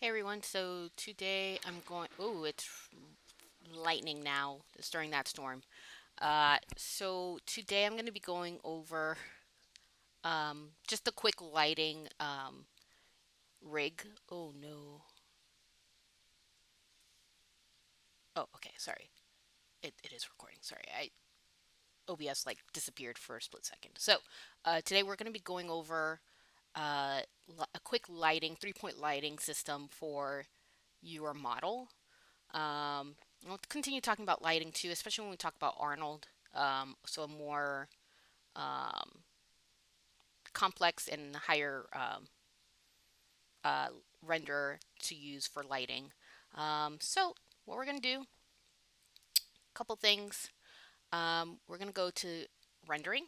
Hey everyone, so today I'm going, oh, it's lightning now. It's during that storm. So today I'm going to be going over just a quick lighting rig. Oh no. Oh, okay, sorry. It is recording. Sorry. OBS like disappeared for a split second. So today we're going to be going over a quick lighting, 3-point lighting system for your model. We'll continue talking about lighting too, especially when we talk about Arnold. So a more um, complex and higher uh, render to use for lighting. So what we're going to do, a couple things. We're going to go to rendering,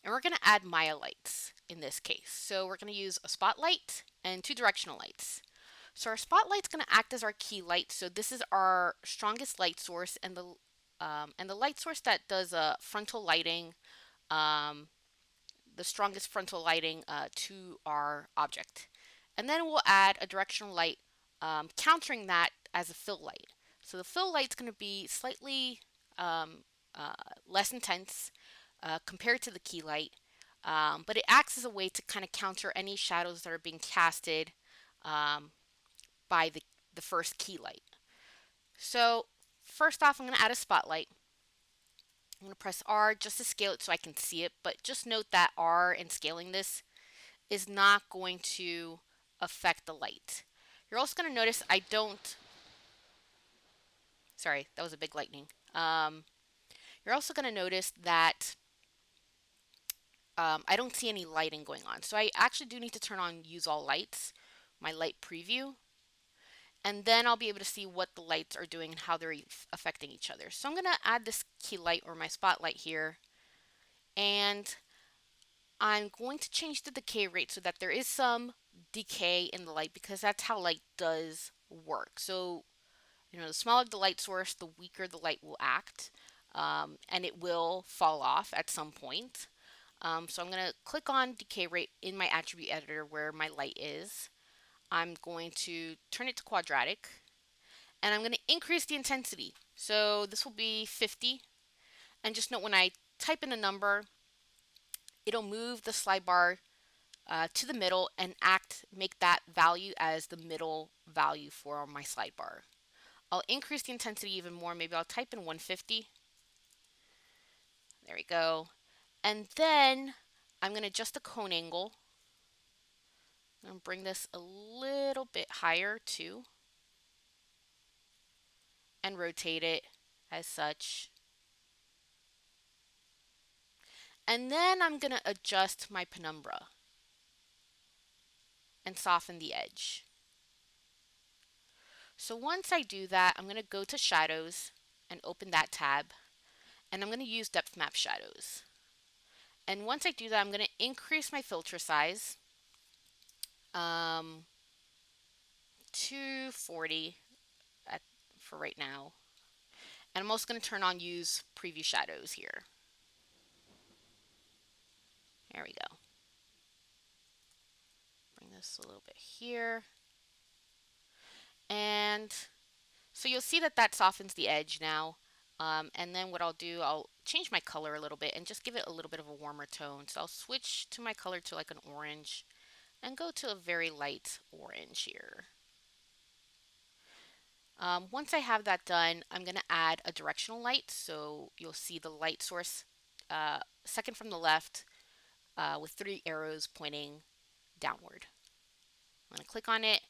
and we're going to add Maya lights in this case. So we're going to use a spotlight and two directional lights. So our spotlight's going to act as our key light. So this is our strongest light source, and the light source that does frontal lighting, um, the strongest frontal lighting to our object. And then we'll add a directional light countering that as a fill light. So the fill light's going to be slightly um, uh, less intense compared to the key light, but it acts as a way to kind of counter any shadows that are being casted um, by the first key light. So first off, I'm going to add a spotlight. I'm going to press R just to scale it so I can see it, but just note that R in scaling this is not going to affect the light. You're also going to notice I don't, sorry, that was a big lightning. You're also going to notice that I don't see any lighting going on. So I actually do need to turn on use all lights, my light preview, and then I'll be able to see what the lights are doing and how they're affecting each other. So I'm going to add this key light or my spotlight here, and I'm going to change the decay rate so that there is some decay in the light because that's how light does work. So, the smaller the light source, the weaker the light will act, and it will fall off at some point. So I'm going to click on decay rate in my attribute editor where my light is. I'm going to turn it to quadratic, and I'm going to increase the intensity. So this will be 50. And just note when I type in a number, it'll move the slide bar to the middle and make that value as the middle value for my slide bar. I'll increase the intensity even more. Maybe I'll type in 150. There we go. And then I'm going to adjust the cone angle. I'm going to bring this a little bit higher too and rotate it as such. And then I'm going to adjust my penumbra and soften the edge. So once I do that, I'm going to go to shadows and open that tab, and I'm going to use depth map shadows. And once I do that, I'm going to increase my filter size um, to 40 at, for right now. And I'm also going to turn on use preview shadows here. There we go. Bring this a little bit here. And so you'll see that that softens the edge now. And then what I'll do, I'll change my color a little bit and just give it a little bit of a warmer tone. So I'll switch to my color to like an orange and go to a very light orange here. Once I have that done, I'm going to add a directional light. So you'll see the light source second from the left with 3 arrows pointing downward. I'm going to click on it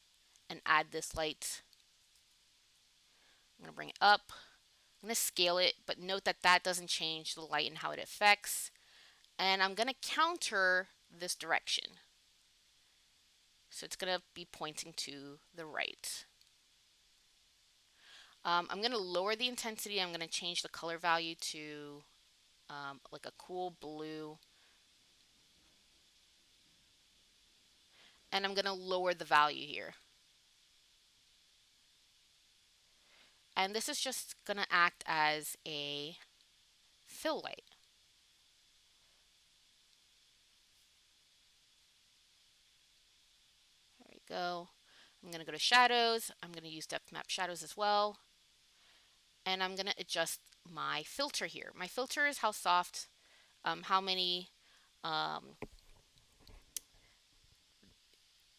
and add this light. I'm going to bring it up. I'm going to scale it, but note that that doesn't change the light and how it affects. And I'm going to counter this direction. So it's going to be pointing to the right. I'm going to lower the intensity. I'm going to change the color value to like a cool blue. And I'm going to lower the value here. And this is just going to act as a fill light. There we go. I'm going to go to shadows. I'm going to use depth map shadows as well. And I'm going to adjust my filter here. My filter is how soft, how many, um,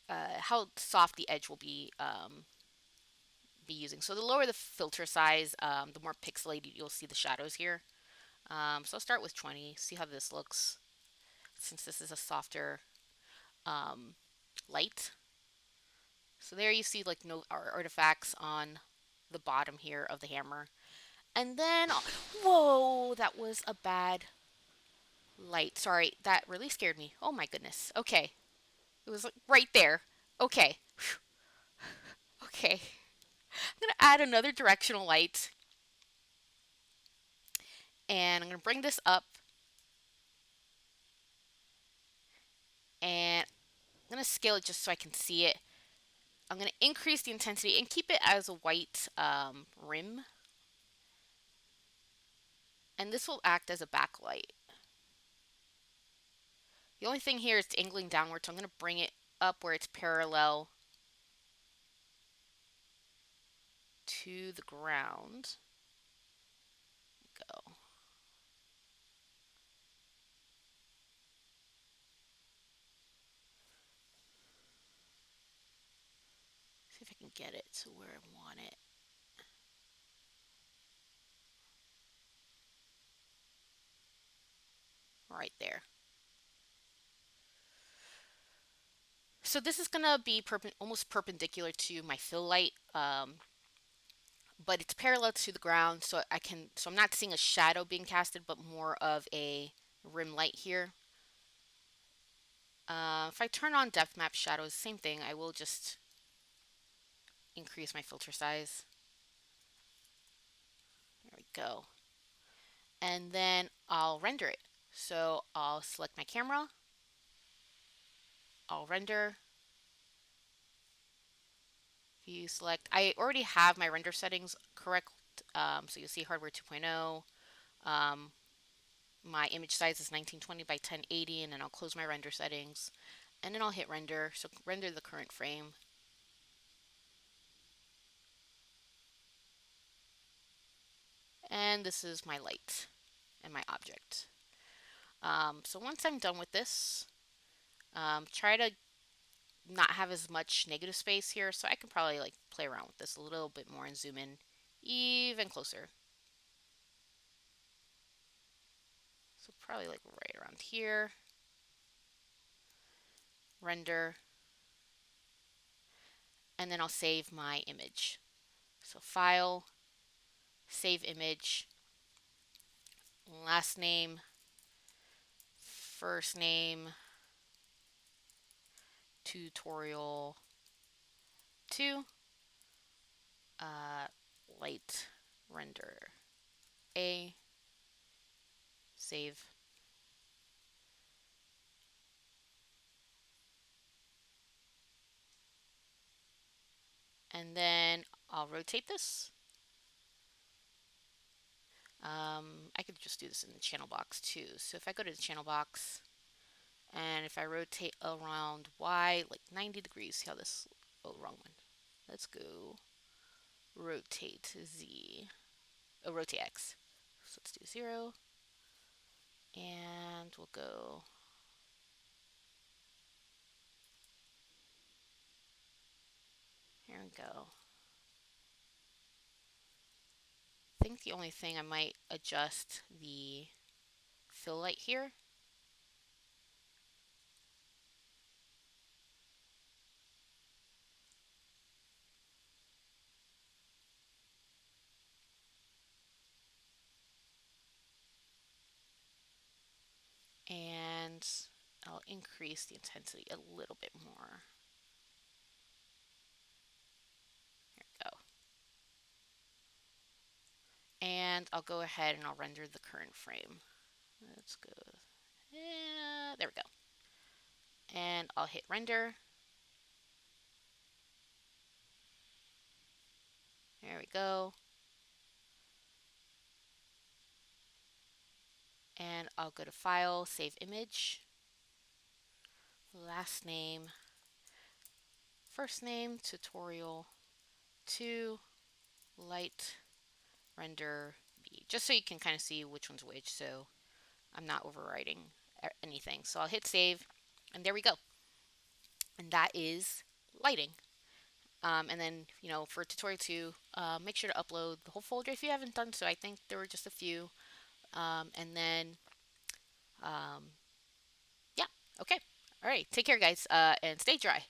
how soft the edge will be using. So the lower the filter size, the more pixelated you'll see the shadows here. So I'll start with 20, see how this looks, since this is a softer um, light. So there you see like no artifacts on the bottom here of the hammer. And then, whoa, that was a bad light. Sorry, that really scared me. Oh my goodness. Okay, it was like right there. Okay, okay. I'm gonna add another directional light, and I'm gonna bring this up, and I'm gonna scale it just so I can see it. I'm gonna increase the intensity and keep it as a white rim, and this will act as a backlight. The only thing here is it's angling downward, so I'm gonna bring it up where it's parallel to the ground. Go. See if I can get it to where I want it. Right there. So this is gonna be almost perpendicular to my fill light, but it's parallel to the ground, so I'm not seeing a shadow being casted, but more of a rim light here. If I turn on depth map shadows, same thing. I will just increase my filter size. There we go. And then I'll render it. So I'll select my camera. I'll render. View select. I already have my render settings correct. So you'll see hardware 2.0. My image size is 1920 by 1080, and then I'll close my render settings, and then I'll hit render. So render the current frame. And this is my light and my object. So once I'm done with this, try to not have as much negative space here, so I can probably like play around with this a little bit more and zoom in even closer. So probably like right around here. Render. And then I'll save my image. So file, save image, last name, first name, tutorial 2, uh, light render A, save. And then I'll rotate this. I could just do this in the channel box too. So if I go to the channel box, and if I rotate around Y, like 90 degrees, see how this, oh, wrong one. Let's go rotate Z, oh, rotate X. So let's do 0, and we'll go, here we go. I think the only thing I might adjust the fill light here. And I'll increase the intensity a little bit more. There we go. And I'll go ahead and I'll render the current frame. Let's go. Yeah, there we go. And I'll hit render. There we go. And I'll go to file, save image, last name, first name tutorial 2 light render B, just so you can kind of see which one's which, so I'm not overwriting anything. So I'll hit save, and there we go. And that is lighting. And then, for tutorial 2, make sure to upload the whole folder if you haven't done so. I think there were just a few. And then, um, yeah, okay. All right, take care, guys, and stay dry.